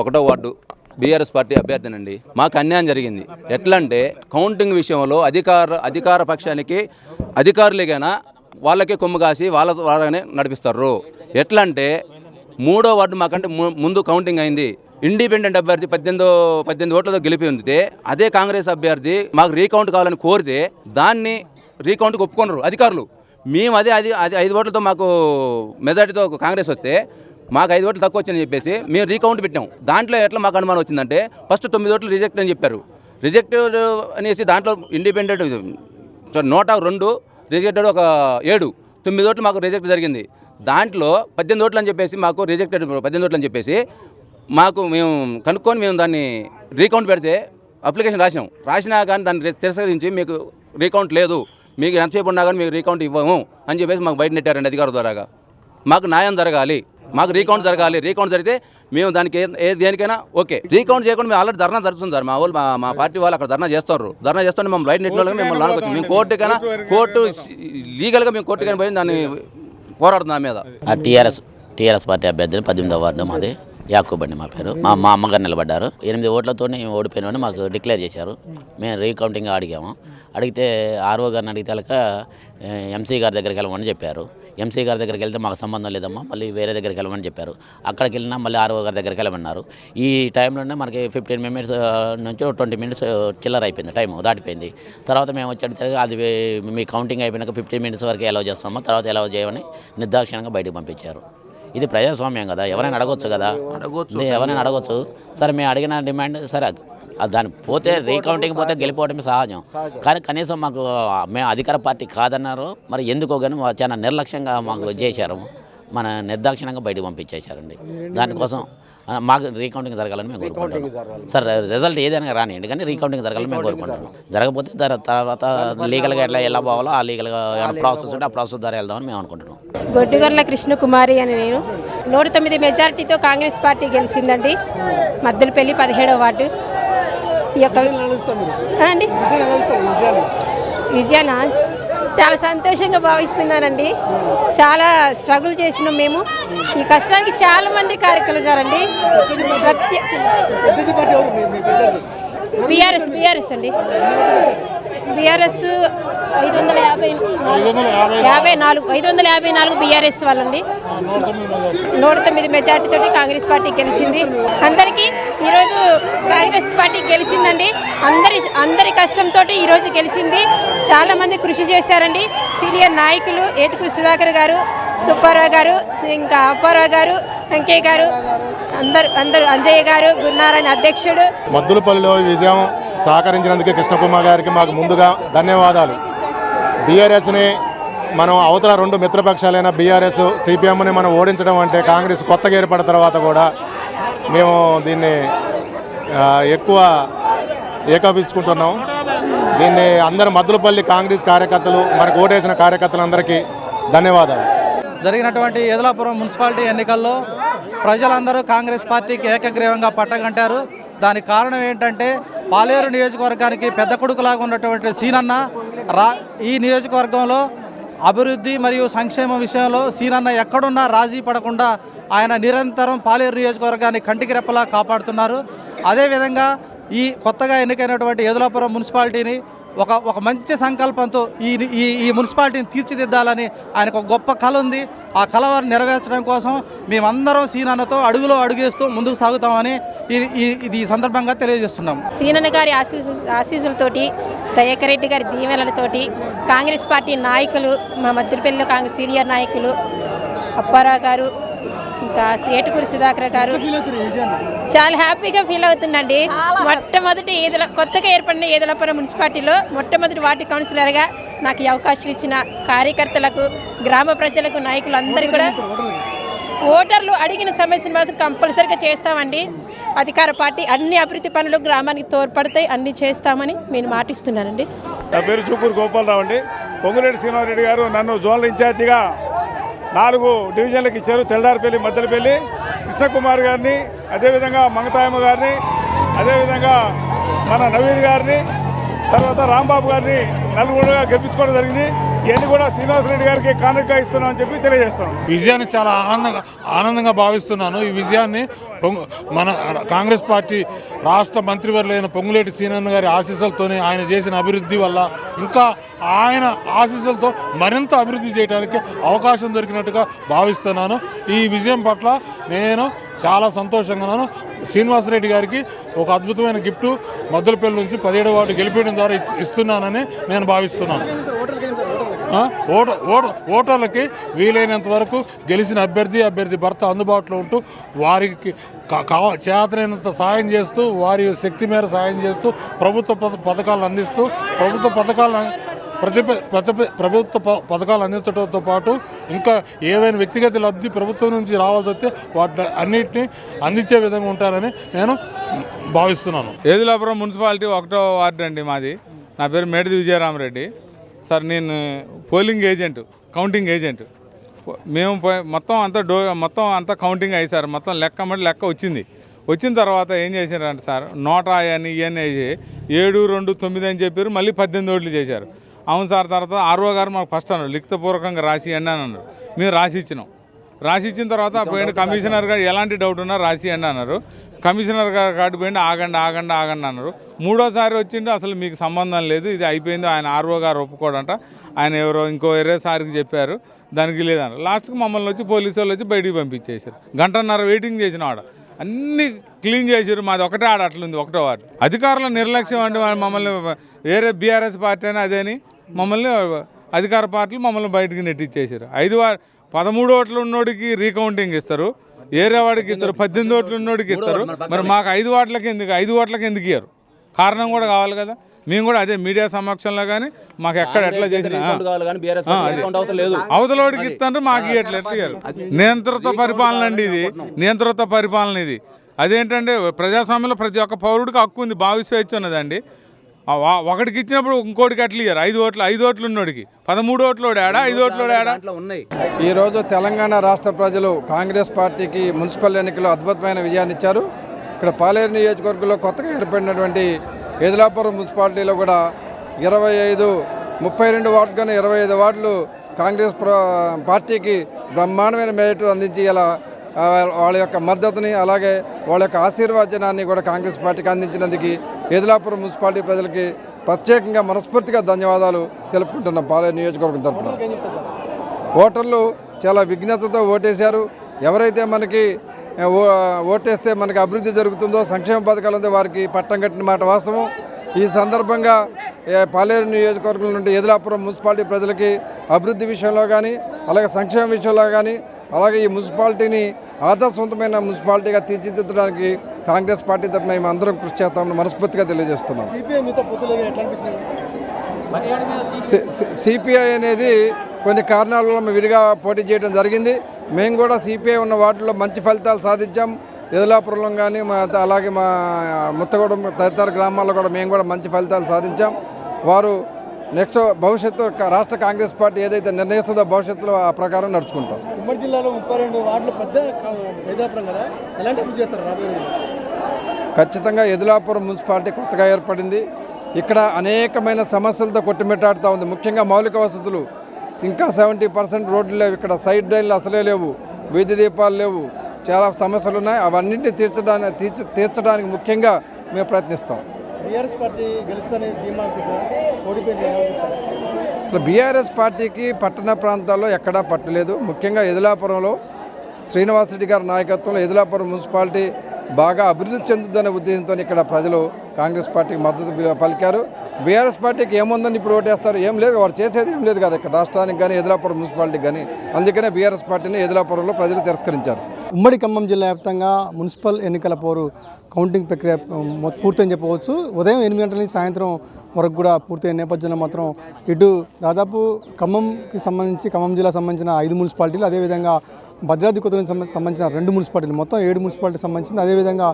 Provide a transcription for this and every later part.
ఒకటో ward BRS party అభ్యర్థినండి. మాకు అన్యాయం జరిగింది. ఎట్లా అంటే కౌంటింగ్ విషయంలో అధికార పక్షానికి అధికారులుగానా వాళ్ళకే కొమ్ము కాసి వాళ్ళనే నడిపిస్తారు. ఎట్లా అంటే 3వ వార్డు మాకంటే ముందు కౌంటింగ్ అయింది. ఇండిపెండెంట్ అభ్యర్థి 18 ఓట్లతో గెలిపి ఉంది. అదే కాంగ్రెస్ అభ్యర్థి మాకు రీకౌంట్ కావాలని కోరితే దాన్ని రీకౌంట్కి ఒప్పుకున్నారు అధికారులు. మేము అది 5 ఓట్లతో మాకు మెజార్టీతో కాంగ్రెస్ వస్తే మాకు 5 ఓట్లు తక్కువ వచ్చని చెప్పేసి మేము రీకౌంట్ పెట్టాం. దాంట్లో ఎట్లా మాకు అనుమానం వచ్చిందంటే ఫస్ట్ 9 ఓట్లు రిజెక్ట్ అని చెప్పారు. రిజెక్టెడ్ అనేసి దాంట్లో ఇండిపెండెంట్ 102 రిజెక్టెడ్ ఒక 7 9 ఓట్లు మాకు రిజెక్ట్ జరిగింది. దాంట్లో 18 ఓట్లు అని చెప్పేసి మాకు రిజెక్టెడ్ 18 ఓట్లు అని చెప్పేసి మాకు మేము కనుక్కొని మేము దాన్ని రీకౌంట్ పెడితే అప్లికేషన్ రాసినా కానీ దాన్ని తిరస్కరించి మీకు రీకౌంట్ లేదు, మీకు ఎంతసేపు ఉన్నా కానీ మీకు రీకౌంట్ ఇవ్వము అని చెప్పేసి మాకు బయట నెట్టారండి అధికారుల ద్వారాగా. మాకు న్యాయం జరగాలి, మాకు రీకౌంట్ జరగాలి. రీకౌంట్ జరిగితే మేము దానికి దేనికైనా ఓకే. రీకౌంట్ చేయకుండా మేము ఆల్రెడీ ధర్నా జరుగుతుంది సార్. మా వాళ్ళు మా పార్టీ వాళ్ళు అక్కడ ధర్నా చేస్తారు. ధర్నా చేస్తుంటే మేము బయట నెట్లో మేము లానుకొచ్చాం. మేము కోర్టు లీగల్గా మేము కోర్టుకైనా పోయి దాన్ని పోరాడుతుంది. మీద టీఆర్ఎస్ పార్టీ అభ్యర్థిని 18వ వార్డు మాది యాకూబ్ అండి మా పేరు. మా అమ్మగారు నిలబడ్డారు. 8 ఓట్లతో ఓడిపోయినామని మాకు డిక్లేర్ చేశారు. మేము రీకౌంటింగ్ అడిగాము. అడిగితే ఆర్ఓ గారిని అడిగితే ఎంసీ గారి దగ్గరికి వెళ్ళమని చెప్పారు. ఎంసీ గారి దగ్గరికి వెళ్తే మాకు సంబంధం లేదమ్మా, మళ్ళీ వేరే దగ్గరికి వెళ్ళమని చెప్పారు. అక్కడికి వెళ్ళినా మళ్ళీ ఆర్ఓ గారి దగ్గరికి వెళ్ళమన్నారు. ఈ టైంలోనే మనకి 15 మినిట్స్ నుంచి 20 మినిట్స్ చిల్లర అయిపోయింది, టైం దాటిపోయింది. తర్వాత మేము వచ్చేటికి అది మీ కౌంటింగ్ అయిపోయినాక 15 మినిట్స్ వరకు అలౌ చేస్తామో, తర్వాత అలౌ చేయమని నిర్దాక్షిణ్యంగా బయటకు పంపించారు. ఇది ప్రజాస్వామ్యం కదా, ఎవరైనా అడగొచ్చు కదా, ఎవరైనా అడగొచ్చు. సరే మేము అడిగిన డిమాండ్ సరే దాని పోతే రీకౌంటింగ్ పోతే గెలిపోవడమే సహజం. కానీ కనీసం మాకు మేము అధికార పార్టీ కాదన్నారు, మరి ఎందుకో కానీ చాలా నిర్లక్ష్యంగా మాకు చేశారు. మన నిర్దాక్షిణ్యంగా బయటకు పంపించేశారండి. దానికోసం మాకు రీకౌంటింగ్ జరగాలని మేము కోరుకుంటాం. సార్ రిజల్ట్ ఏదైనా రానియండి, కానీ రీకౌంటింగ్ జరగాలని మేము కోరుకుంటాం. జరగకపోతే తర్వాత లీగల్గా ఎలా పోవాలో ఆ లీగల్గా ప్రాసెస్ ఉంటే ఆ ప్రాసెస్ ద్వారా వెళ్దామని మేము అనుకుంటున్నాం. గొడ్డుగర్ల కృష్ణకుమారి అని నేను 109 మెజారిటీతో కాంగ్రెస్ పార్టీ గెలిచిందండి. మద్దెలపల్లి 17వ వార్డు. ఈ యొక్క అండి విజయాన చాలా సంతోషంగా భావిస్తున్నానండి. చాలా స్ట్రగుల్ చేసినాం మేము. ఈ కష్టానికి చాలా మంది కార్యకర్తలు ఉన్నారండి. బీఆర్ఎస్ అండి. బీఆర్ఎస్ 554 బీఆర్ఎస్ వాళ్ళండి. 109 మెజార్టీతో కాంగ్రెస్ పార్టీ గెలిచింది. అందరికీ ఈరోజు కాంగ్రెస్ పార్టీ గెలిచిందండి. అందరి కష్టంతో ఈరోజు గెలిచింది. చాలామంది కృషి చేశారండి. సీనియర్ నాయకులు ఏటుకురు సుధాకర్ గారు, సుబ్బారావు గారు, ఇంకా అప్పారావు గారు, వెంకయ్య గారు, అందరూ అంజయ్య గారు, గురునారాయణ అధ్యక్షుడు. మద్దులపల్లిలో విజయం సహకరించినందుకు కృష్ణకుమార్ గారికి మాకు ముందుగా ధన్యవాదాలు. బీఆర్ఎస్ని మనం అవతల 2 మిత్రపక్షాలైన బీఆర్ఎస్ సిపిఎంని మనం ఓడించడం అంటే కాంగ్రెస్ కొత్తగా ఏర్పడిన తర్వాత కూడా మేము దీన్ని ఎక్కువ ఏకీభవించుకుంటున్నాం. దీన్ని అందరూ మద్దులపల్లి కాంగ్రెస్ కార్యకర్తలు, మనకు ఓటేసిన కార్యకర్తలందరికీ ధన్యవాదాలు. జరిగినటువంటి ఏదలాపురం మున్సిపాలిటీ ఎన్నికల్లో ప్రజలందరూ కాంగ్రెస్ పార్టీకి ఏకగ్రీవంగా పట్టగంటారు. దానికి కారణం ఏంటంటే పాలేరు నియోజకవర్గానికి పెద్ద కొడుకులాగా ఉన్నటువంటి సీనన్న ఈ నియోజకవర్గంలో అభివృద్ధి మరియు సంక్షేమ విషయంలో సీనన్న ఎక్కడున్నా రాజీ పడకుండా ఆయన నిరంతరం పాలేరు నియోజకవర్గాన్ని కంటికి రెప్పలా కాపాడుతున్నారు. అదేవిధంగా ఈ కొత్తగా ఎన్నికైనటువంటి ఏదలాపురం మున్సిపాలిటీని ఒక మంచి సంకల్పంతో ఈ మున్సిపాలిటీని తీర్చిదిద్దాలని ఆయనకు ఒక గొప్ప కళ ఉంది. ఆ కళ నెరవేర్చడం కోసం మేమందరం సీనన్నతో అడుగులో అడుగేస్తూ ముందుకు సాగుతామని ఈ సందర్భంగా తెలియజేస్తున్నాం. సీనన్న గారి ఆశీస్సులతోటి, దయాకర్ రెడ్డి గారి దీవెనలతోటి కాంగ్రెస్ పార్టీ నాయకులు, మా మద్దెలపల్లిలో కాంగ్రెస్ సీనియర్ నాయకులు అప్పారావు గారు, ఇంకా ఏటుకురు సుధాకర్ గారు చాలా హ్యాపీగా ఫీల్ అవుతుందండి. మొట్టమొదటి కొత్తగా ఏర్పడిన ఏదలాపురం మున్సిపాలిటీలో మొట్టమొదటి వార్డు కౌన్సిలర్గా నాకు ఈ అవకాశం ఇచ్చిన కార్యకర్తలకు, గ్రామ ప్రజలకు, నాయకులందరికీ కూడా ఓటర్లు అడిగిన సమస్యను మాత్రం కంపల్సరీగా చేస్తామండి. అధికార పార్టీ అన్ని అభివృద్ధి పనులు గ్రామానికి తోడ్పడతాయి, అన్ని చేస్తామని నేను మాటిస్తున్నానండి. నా పేరు చూకూరు గోపాలరావు అండి. పొంగులేటి శ్రీనివాసరెడ్డి గారు నన్ను జోనల్ ఇన్ఛార్జిగా 4 డివిజన్లకు ఇచ్చారు. తెల్దారిపల్లి, మద్దెలపల్లి. కృష్ణకుమార్ గారిని, అదేవిధంగా మంగతాయమ్మ గారిని, అదేవిధంగా మన నవీన్ గారిని, తర్వాత రాంబాబు గారిని నలుగురుగా గెలిపించుకోవడం జరిగింది. ఇవన్నీ కూడా శ్రీనివాసరెడ్డి గారికి కానుకగా ఇస్తున్నామని చెప్పి తెలియజేస్తాం. విజయాన్ని చాలా ఆనందంగా భావిస్తున్నాను. ఈ విజయాన్ని మన కాంగ్రెస్ పార్టీ రాష్ట్ర మంత్రివర్యులైన పొంగులేటి శ్రీనన్న గారి ఆశీస్సులతోనే, ఆయన చేసిన అభివృద్ధి వల్ల ఇంకా ఆయన ఆశీస్సులతో మరింత అభివృద్ధి చేయడానికి అవకాశం దొరికినట్టుగా భావిస్తున్నాను. ఈ విజయం పట్ల నేను చాలా సంతోషంగా ఉన్నాను. శ్రీనివాసరెడ్డి గారికి ఒక అద్భుతమైన గిఫ్ట్ మద్దలపల్లి నుంచి 17వ వార్డు గెలిపేయడం ద్వారా ఇస్తున్నానని నేను భావిస్తున్నాను. ఓటర్లకి వీలైనంత వరకు గెలిచిన అభ్యర్థి భర్త అందుబాటులో ఉంటూ వారికి చేతనైనంత సాయం చేస్తూ, వారి శక్తి మేర సాయం చేస్తూ, ప్రభుత్వ పథకాలను అందిస్తూ, ప్రభుత్వ పథకాలు అందించడంతో పాటు ఇంకా ఏవైనా వ్యక్తిగత లబ్ధి ప్రభుత్వం నుంచి రావాల్సి వస్తే వాటి అన్నింటినీ అందించే విధంగా ఉంటారని నేను భావిస్తున్నాను. ఏదులాపురం మున్సిపాలిటీ 1వ వార్డు అండి మాది. నా పేరు మేడిది విజయరామరెడ్డి సార్. నేను పోలింగ్ ఏజెంట్, కౌంటింగ్ ఏజెంట్. మేము మొత్తం అంతా కౌంటింగ్ అయ్యి సార్, మొత్తం లెక్క వచ్చిన తర్వాత ఏం చేశారంటే సార్, నోటా అని ఇవన్నీ వేసి 7, 2, 9 అని చెప్పారు. మళ్ళీ 18 ఓట్లు చేశారు. అవును సార్. తర్వాత ఆర్ఓ గారు మాకు ఫస్ట్ అన్నారు లిఖితపూర్వకంగా రాసి అండి అని అన్నారు. మేము రాసి ఇచ్చిన తర్వాత పోయింది కమిషనర్ గారు, ఎలాంటి డౌట్ ఉన్నా రాసి అండి అన్నారు. కమిషనర్ గారు కాడి పోయింది, ఆగండి అన్నారు. 3వసారి వచ్చిండు, అసలు మీకు సంబంధం లేదు, ఇది అయిపోయింది, ఆయన ఆర్ఓ గారు ఒప్పుకోడంట, ఆయన ఎవరో వేరే సారికి చెప్పారు, దానికి లేదన్నారు. లాస్ట్కి మమ్మల్ని వచ్చి పోలీసు వాళ్ళు వచ్చి బయటికి పంపించేశారు. 1.5 గంట వెయిటింగ్ చేసిన ఆడ అన్నీ క్లీన్ చేసారు. మాది ఒకటే ఆడ అట్లుంది, 1వ వార్డు. అధికారుల నిర్లక్ష్యం అంటే మమ్మల్ని వేరే బీఆర్ఎస్ పార్టీ అని అదేని మమ్మల్ని అధికార పార్టీలు మమ్మల్ని బయటికి నెట్టిచ్చేసారు. 13 ఓట్లు ఉన్నోడికి రీకౌంటింగ్ ఇస్తారు, ఏరే వాడికి ఇస్తారు. 18 ఓట్లు ఉన్నోడికి ఇస్తారు. మరి మాకు 5 ఓట్లకి ఎందుకు ఇయ్యరు? కారణం కూడా కావాలి కదా. మేము కూడా అదే మీడియా సమక్షంలో కానీ మాకు ఎట్లా చేసినా అవతలోడికి ఇస్తారు, మాకు ఎట్లా ఇయ్యారు. నియంత్రిత పరిపాలన అండి ఇది, నియంత్రిత పరిపాలన ఇది. అదేంటంటే ప్రజాస్వామ్యంలో ప్రతి ఒక్క పౌరుడికి హక్కు ఉంది, భావ స్వేచ్ఛ ఉన్నదండి. ఒకటికి ఇచ్చినప్పుడు ఇంకోటికి అట్లా ఇయ్యారు. 5 ఓట్లు ఉన్నోడికి 13 ఓట్లు ఆడా, 5 ఓట్లు ఆడా ఉన్నాయి. ఈరోజు తెలంగాణ రాష్ట్ర ప్రజలు కాంగ్రెస్ పార్టీకి మున్సిపల్ ఎన్నికల్లో అద్భుతమైన విజయాన్ని ఇచ్చారు. ఇక్కడ పాలేరు నియోజకవర్గంలో కొత్తగా ఏర్పడినటువంటి ఏదులాపురం మున్సిపాలిటీలో కూడా 32 వార్డు కానీ 25 వార్డులు కాంగ్రెస్ పార్టీకి బ్రహ్మాండమైన మెజారిటీ అందించి ఇలా వాళ్ళ యొక్క మద్దతుని, అలాగే వాళ్ళ యొక్క ఆశీర్వచనాన్ని కూడా కాంగ్రెస్ పార్టీకి అందించినందుకు ఏదులాపురం మున్సిపాలిటీ ప్రజలకి ప్రత్యేకంగా మనస్ఫూర్తిగా ధన్యవాదాలు తెలుపుకుంటున్నాం. పాలేరు నియోజకవర్గం తరఫున ఓటర్లు చాలా విజ్ఞతతో ఓటేశారు. ఎవరైతే మనకి ఓటేస్తే మనకి అభివృద్ధి జరుగుతుందో, సంక్షేమ పథకాలు ఉందో వారికి పట్టం కట్టిన మాట వాస్తవం. ఈ సందర్భంగా పాలేరు నియోజకవర్గం నుండి ఏదులాపురం మున్సిపాలిటీ ప్రజలకి అభివృద్ధి విషయంలో కానీ, అలాగే సంక్షేమ విషయంలో కానీ, అలాగే ఈ మున్సిపాలిటీని ఆదర్శవంతమైన మున్సిపాలిటీగా తీర్చిదిద్దడానికి కాంగ్రెస్ పార్టీ తరఫున మేము అందరం కృషి చేస్తామని మనస్ఫూర్తిగా తెలియజేస్తున్నాం. సిపిఐ అనేది కొన్ని కారణాల వల్ల విడిగా పోటీ చేయడం జరిగింది. మేము కూడా సిపిఐ ఉన్న వార్డులో మంచి ఫలితాలు సాధించాం. ఏదులాపురంలో కానీ అలాగే మా ముత్తగూడెం తదితర గ్రామాల్లో కూడా మేము కూడా మంచి ఫలితాలు సాధించాం. వారు నెక్స్ట్ భవిష్యత్తు రాష్ట్ర కాంగ్రెస్ పార్టీ ఏదైతే నిర్ణయిస్తుందో భవిష్యత్తులో ఆ ప్రకారం నడుచుకుంటాం. ఉమ్మడి జిల్లాలో 32 వార్డులు పెద్ద ఏదులాపురం కదా, ఎలాంటి అభివృద్ధి చేస్తారు రాబోయే? ఖచ్చితంగా ఏదులాపురం మున్సిపాలిటీ కొత్తగా ఏర్పడింది. ఇక్కడ అనేకమైన సమస్యలతో కొట్టుమిట్టాడుతూ ఉంది. ముఖ్యంగా మౌలిక వసతులు ఇంకా 70% రోడ్లు లేవు. ఇక్కడ సైడ్ డ్రైన్లు అసలే లేవు, వీధి దీపాలు లేవు, చాలా సమస్యలు ఉన్నాయి. అవన్నింటినీ తీర్చడానికి ముఖ్యంగా మేము ప్రయత్నిస్తాం. బీఆర్ఎస్ పార్టీ గెలుస్తుందని ధీమా ఓడిపోయింది. అసలు బీఆర్ఎస్ పార్టీకి పట్టణ ప్రాంతాల్లో ఎక్కడా పట్టలేదు. ముఖ్యంగా ఏదులాపురంలో శ్రీనివాసరెడ్డి గారి నాయకత్వంలో ఏదులాపురం మున్సిపాలిటీ బాగా అభివృద్ధి చెందుతుందనే ఉద్దేశంతో ఇక్కడ ప్రజలు కాంగ్రెస్ పార్టీకి మద్దతు పలికారు. బీఆర్ఎస్ పార్టీకి ఏముందని ఇప్పుడు ఓటేస్తారు? ఏం లేదు, వారు చేసేది ఏం లేదు కదా ఇక్కడ రాష్ట్రానికి కానీ ఏదులాపురం మున్సిపాలిటీకి కానీ. అందుకనే బీఆర్ఎస్ పార్టీని ఏదులాపురంలో ప్రజలు తిరస్కరించారు. ఉమ్మడి ఖమ్మం జిల్లా వ్యాప్తంగా మున్సిపల్ ఎన్నికల పోరు కౌంటింగ్ ప్రక్రియ పూర్తని చెప్పవచ్చు. ఉదయం 8 గంటల నుంచి సాయంత్రం వరకు కూడా పూర్తయిన నేపథ్యంలో మాత్రం ఇటు దాదాపు ఖమ్మం జిల్లా సంబంధించిన 5 మున్సిపాలిటీలు, అదేవిధంగా భద్రాద్రి కొత్తగూడెం సంబంధించిన 2 మున్సిపాలిటీలు, మొత్తం 7 మున్సిపాలిటీకి సంబంధించింది. అదేవిధంగా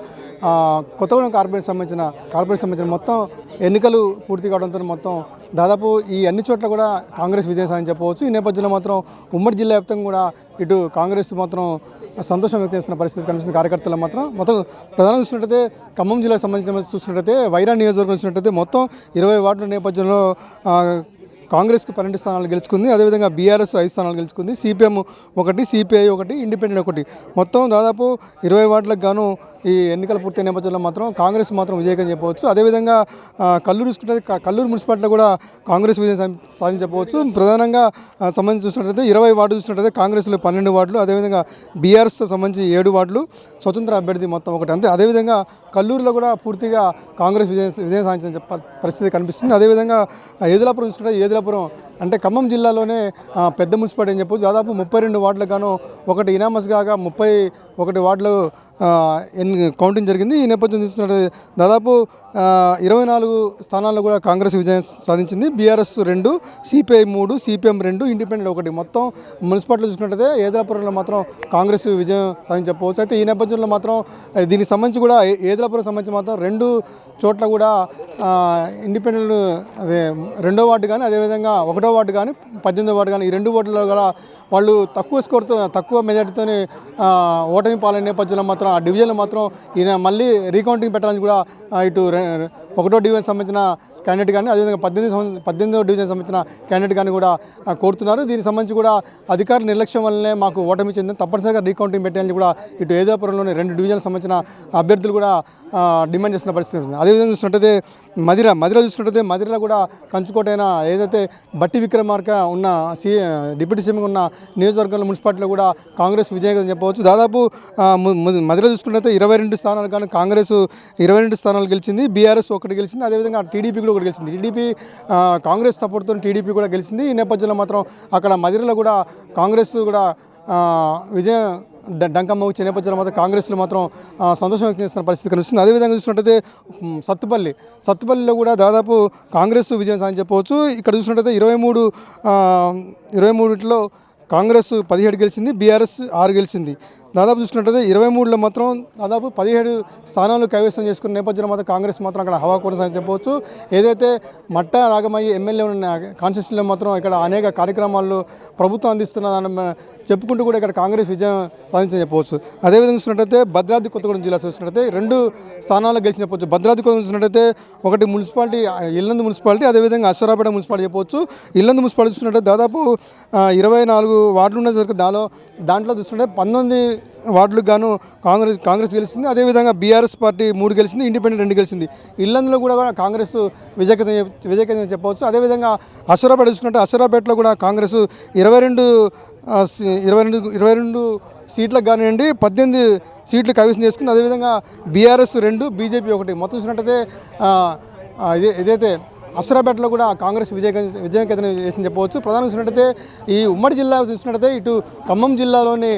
కొత్తగూడెం కార్పొరేషన్ సంబంధించిన మొత్తం ఎన్నికలు పూర్తి కావడంతో మొత్తం దాదాపు ఈ అన్ని చోట్ల కూడా కాంగ్రెస్ విజయం సాధించి చెప్పవచ్చు. ఈ నేపథ్యంలో మాత్రం ఉమ్మడి జిల్లా వ్యాప్తంగా కూడా ఇటు కాంగ్రెస్ మాత్రం సంతోషం వ్యక్తం చేస్తున్న పరిస్థితి కనిపిస్తుంది. కార్యకర్తలు మాత్రం మొత్తం ప్రధానంగా చూసినట్టయితే ఖమ్మం జిల్లాకు సంబంధించిన చూసినట్టయితే వైరా నియోజకవర్గం చూసినట్టయితే మొత్తం 20 వార్డుల నేపథ్యంలో కాంగ్రెస్కి 12 స్థానాలు గెలుచుకుంది. అదేవిధంగా బీఆర్ఎస్ 5 స్థానాలు గెలుచుకుంది. సిపిఎం 1, సిపిఐ 1, ఇండిపెండెంట్ 1, మొత్తం దాదాపు 20 వార్డులకు గాను ఈ ఎన్నికల పూర్తయిన నేపథ్యంలో మాత్రం కాంగ్రెస్ మాత్రం విజయం చెప్పవచ్చు. అదేవిధంగా కల్లూరు చూసుకుంటే కల్లూరు మున్సిపాలిటీలో కూడా కాంగ్రెస్ విజయం సాధించవచ్చు. ప్రధానంగా సంబంధించి చూసినట్లయితే 20 వార్డులు చూసినట్లయితే కాంగ్రెస్లో 12 వార్డులు, అదేవిధంగా బీఆర్ఎస్ సంబంధించి 7 వార్డులు, స్వతంత్ర అభ్యర్థి మొత్తం 1 అంతే. అదేవిధంగా కల్లూరులో కూడా పూర్తిగా కాంగ్రెస్ విజయం సాధించిన పరిస్థితి కనిపిస్తుంది. అదేవిధంగా ఏదులాపురం చూసుకుంటే ఏదులాపురం అంటే ఖమ్మం జిల్లాలోనే పెద్ద మున్సిపాలిటీ అని చెప్పొచ్చు. దాదాపు 32 వార్డులకు గాను 1 ఇనామస్ కాగా 31 వార్డులు కౌంటింగ్ జరిగింది. ఈ నేపథ్యం చూస్తున్నట్టు దాదాపు 24 స్థానాల్లో కూడా కాంగ్రెస్ విజయం సాధించింది. బీఆర్ఎస్ 2, సిపిఐ 3, సిపిఎం 2, ఇండిపెండెంట్ 1, మొత్తం మున్సిపాలిటీలో చూసినట్టయితే ఏదులాపురంలో మాత్రం కాంగ్రెస్ విజయం సాధించకపోవచ్చు. అయితే ఈ నేపథ్యంలో మాత్రం దీనికి సంబంధించి కూడా ఏదులాపురం సంబంధించి మాత్రం 2 చోట్ల కూడా ఇండిపెండెంట్ అదే 2వ వార్డు కానీ అదేవిధంగా 1వ వార్డు కానీ 18వ వార్డు కానీ ఈ 2 వార్డులో కూడా వాళ్ళు తక్కువ స్కోర్తో తక్కువ మెజార్టీతో ఓటమి పాలైన నేపథ్యంలో మాత్రం ఆ డివిజన్లో మాత్రం ఈయన మళ్ళీ రీకౌంటింగ్ పెట్టడానికి కూడా ఇటు 1వ డివిజన్ సంబంధించిన క్యాండిడేట్ కానీ అదేవిధంగా 18వ డివిజన్ సంబంధించిన క్యాండిడేట్ కానీ కూడా కోరుతున్నారు. దీనికి సంబంధించి కూడా అధికార నిర్లక్ష్యం వల్లనే మాకు ఓటమి చెందింది, తప్పనిసరిగా రీకౌంటింగ్ పెట్టాలని కూడా ఇటు ఏదాపురంలోని 2 డివిజన్లకు సంబంధించిన అభ్యర్థులు కూడా డిమాండ్ చేస్తున్న పరిస్థితి ఉంది. అదేవిధంగా చూసినట్టయితే మదిర చూసినట్టయితే మదిరలో కూడా కంచుకోటైన ఏదైతే బట్టి విక్రమార్క ఉన్న డిప్యూటీ సీఎం ఉన్న నియోజకవర్గంలో మున్సిపాలిటీలో కూడా కాంగ్రెస్ విజయం అని చెప్పవచ్చు. దాదాపు మదిర చూసుకున్నట్లయితే 22 స్థానాలు కానీ కాంగ్రెస్ 22 స్థానాలు గెలిచింది. బీఆర్ఎస్ 1 గెలిచింది. అదేవిధంగా టీడీపీ కూడా 1 గెలిచింది. టీడీపీ కాంగ్రెస్ సపోర్ట్తో టీడీపీ కూడా గెలిచింది. ఈ నేపథ్యంలో మాత్రం అక్కడ మదిరలో కూడా కాంగ్రెస్ కూడా విజయం డంకమ్మ వచ్చే నేపథ్యంలో మాత్రం కాంగ్రెస్లో మాత్రం సంతోషం వ్యక్తం చేస్తున్న పరిస్థితి కనిపిస్తుంది. అదేవిధంగా చూసినట్టయితే సత్తుపల్లిలో కూడా దాదాపు కాంగ్రెస్ విజయం సాధించవచ్చు. ఇక్కడ చూసినట్టయితే 23లో కాంగ్రెస్ 17 గెలిచింది, బీఆర్ఎస్ 6 గెలిచింది. దాదాపు చూసుకున్నట్టయితే 23లో మాత్రం దాదాపు 17 స్థానాలు కైవసం చేసుకున్న నేపథ్యంలో మాత్రం కాంగ్రెస్ మాత్రం అక్కడ హవా కొనసాగని చెప్పవచ్చు. ఏదైతే మట్ట రాగమయ్యి ఎమ్మెల్యే ఉన్న కాన్స్టిట్యూన్సీలో మాత్రం ఇక్కడ అనేక కార్యక్రమాలు ప్రభుత్వం అందిస్తున్నదని చెప్పుకుంటూ కూడా ఇక్కడ కాంగ్రెస్ విజయం సాధించని చెప్పవచ్చు. అదేవిధంగా చూసినట్టయితే భద్రాద్రి కొత్తగూడెం జిల్లా చూసినట్టయితే 2 స్థానాలు గెలిచి చెప్పవచ్చు. భద్రాద్రి కొత్తగూడెం చూసినట్టయితే 1 మున్సిపాలిటీ ఇల్లందు మున్సిపాలిటీ, అదేవిధంగా అశ్వరాపేట మున్సిపాలిటీ చెప్పవచ్చు. ఇల్లందు మున్సిపాలిటీ చూసినట్టయితే దాదాపు 24 వార్డులు ఉన్నసరికి దాంట్లో చూస్తుంటే 19 వార్డులకు గాను కాంగ్రెస్ గెలిచింది. అదేవిధంగా బీఆర్ఎస్ పార్టీ 3 గెలిచింది, ఇండిపెండెంట్ 2 గెలిచింది. ఇల్లందులో కూడా కాంగ్రెస్ విజయకేతం చెప్పవచ్చు. అదేవిధంగా అశ్వరాపేట చూసుకుంటే అశ్వరాపేటలో కూడా కాంగ్రెస్ 22 సీట్లకు కానివ్వండి 18 సీట్లు కైవసం చేసుకుంది. అదేవిధంగా బీఆర్ఎస్ 2, బీజేపీ 1, మొత్తం చూసినట్టయితే ఏదైతే అశ్వరాపేటలో కూడా కాంగ్రెస్ విజయకేతనం చేసింది చెప్పవచ్చు. ప్రధానంగా చూసినట్టయితే ఈ ఉమ్మడి జిల్లా చూసినట్టయితే ఇటు ఖమ్మం జిల్లాలోని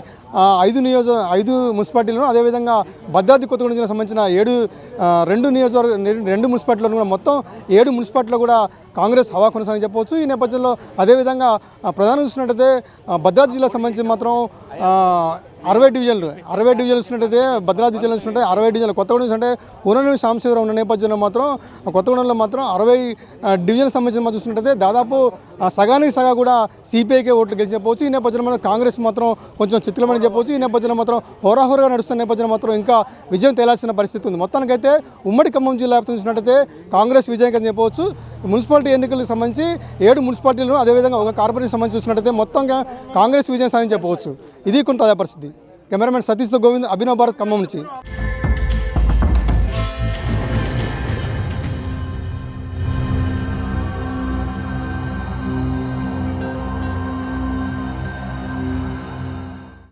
5 మున్సిపాలిటీలను అదేవిధంగా భద్రాద్రి కొత్తగూడెం జిల్లాకు సంబంధించిన 2 మున్సిపాలిటీలను కూడా మొత్తం 7 మున్సిపాలిటీలో కూడా కాంగ్రెస్ హవా కొనసాగని చెప్పవచ్చు. ఈ నేపథ్యంలో అదేవిధంగా ప్రధానంగా చూసినట్టయితే భద్రాద్రి జిల్లాకు సంబంధించి మాత్రం 60 డివిజన్లు చూసినట్టయితే భద్రాద్రి జిల్లా చూసినట్టే 60 డివిజన్లు. కొత్తగూడెం చూసినట్టే కూనూరు సాంబశివరావు ఉన్న నేపథ్యంలో మాత్రం కొత్తగూడెంలో మాత్రం 60 డివిజన్లకు సంబంధించి మనం చూసినట్టయితే దాదాపు సగానికి సగా కూడా సిపిఐకే ఓట్లు గెలిచి చెప్పవచ్చు. ఈ నేపథ్యంలో మనం కాంగ్రెస్ మాత్రం కొంచెం చిత్రమని చెప్పవచ్చు. ఈ నేపథ్యంలో మాత్రం హోరాహోరుగా నడుస్తున్న నేపథ్యంలో మాత్రం ఇంకా విజయం తేలాల్సిన పరిస్థితి ఉంది. మొత్తానికైతే ఉమ్మడి ఖమ్మం జిల్లా వ్యాప్తం చూసినట్టయితే కాంగ్రెస్ విజయం కింద చెప్పవచ్చు. మున్సిపాలిటీ ఎన్నికలకు సంబంధించి 7 మున్సిపాలిటీలను అదేవిధంగా 1 కార్పొరేషన్ సంబంధించి చూసినట్టయితే మొత్తంగా కాంగ్రెస్ విజయం సాధించి చెప్పవచ్చు. ఇది కొంత తాజా పరిస్థితి. కెమెరామెన్ సతీష్తో గోవింద్, అభినవ్ భారత్, ఖమ్మం నుంచి.